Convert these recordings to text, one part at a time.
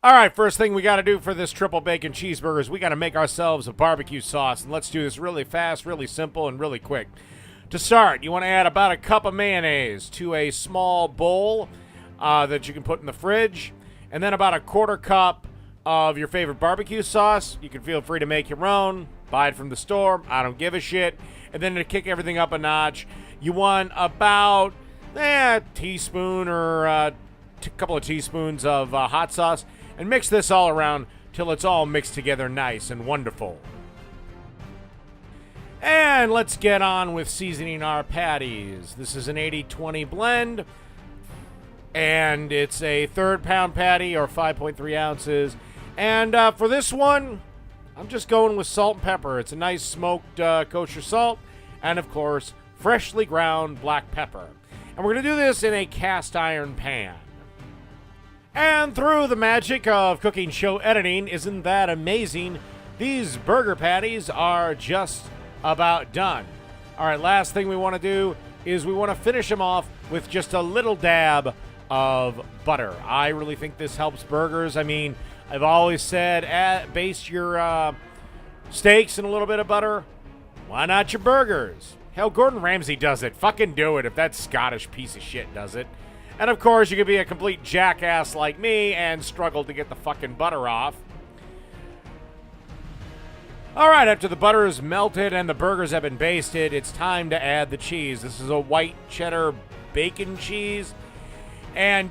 All right, first thing we got to do for this triple bacon cheeseburger is we got to make ourselves a barbecue sauce. And let's do this really fast, really simple, and really quick. To start, you want to add about a cup of mayonnaise to a small bowl that you can put in the fridge. And then about a quarter cup of your favorite barbecue sauce. You can feel free to make your own. Buy it from the store. I don't give a shit. And then to kick everything up a notch, you want about a teaspoon or a couple of teaspoons of hot sauce. And mix this all around till it's all mixed together nice and wonderful. And let's get on with seasoning our patties. This is an 80-20 blend. And it's a third-pound patty, or 5.3 ounces. And for this one, I'm just going with salt and pepper. It's a nice smoked kosher salt. And, of course, freshly ground black pepper. And we're going to do this in a cast iron pan. And through the magic of cooking show editing, isn't that amazing? These burger patties are just about done. All right, last thing we want to do is we want to finish them off with just a little dab of butter. I really think this helps burgers. I mean, I've always said baste your steaks in a little bit of butter. Why not your burgers? Hell, Gordon Ramsay does it. Fucking do it if that Scottish piece of shit does it. And, of course, you could be a complete jackass like me and struggle to get the fucking butter off. All right, after the butter is melted and the burgers have been basted, it's time to add the cheese. This is a white cheddar bacon cheese. And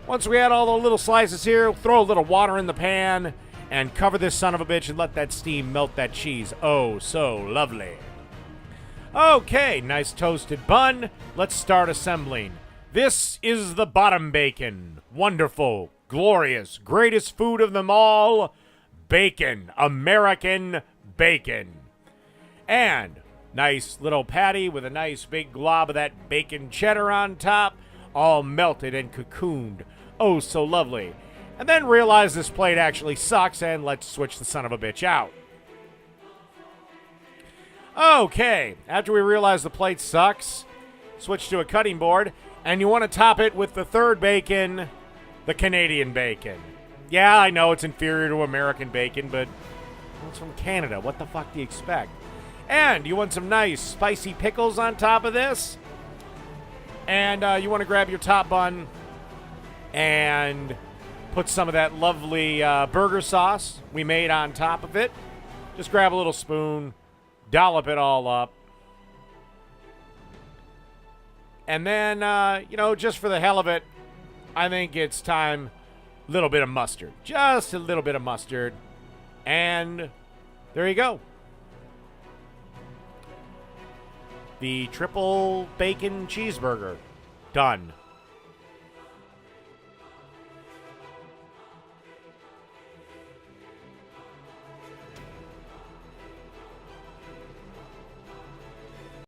once we add all the little slices here, throw a little water in the pan and cover this son of a bitch and let that steam melt that cheese. Oh, so lovely. Okay, nice toasted bun. Let's start assembling. This is the bottom bacon. Wonderful, glorious, greatest food of them all. Bacon. American bacon. And nice little patty with a nice big glob of that bacon cheddar on top, all melted and cocooned. Oh, so lovely. And then realize this plate actually sucks, and let's switch the son of a bitch out. Okay, after we realize the plate sucks, switch to a cutting board. And you want to top it with the third bacon, the Canadian bacon. Yeah, I know it's inferior to American bacon, but it's from Canada. What the fuck do you expect? And you want some nice spicy pickles on top of this. And you want to grab your top bun and put some of that lovely burger sauce we made on top of it. Just grab a little spoon, dollop it all up. And then, just for the hell of it, I think it's time, a little bit of mustard. Just a little bit of mustard. And there you go. The triple bacon cheeseburger. Done.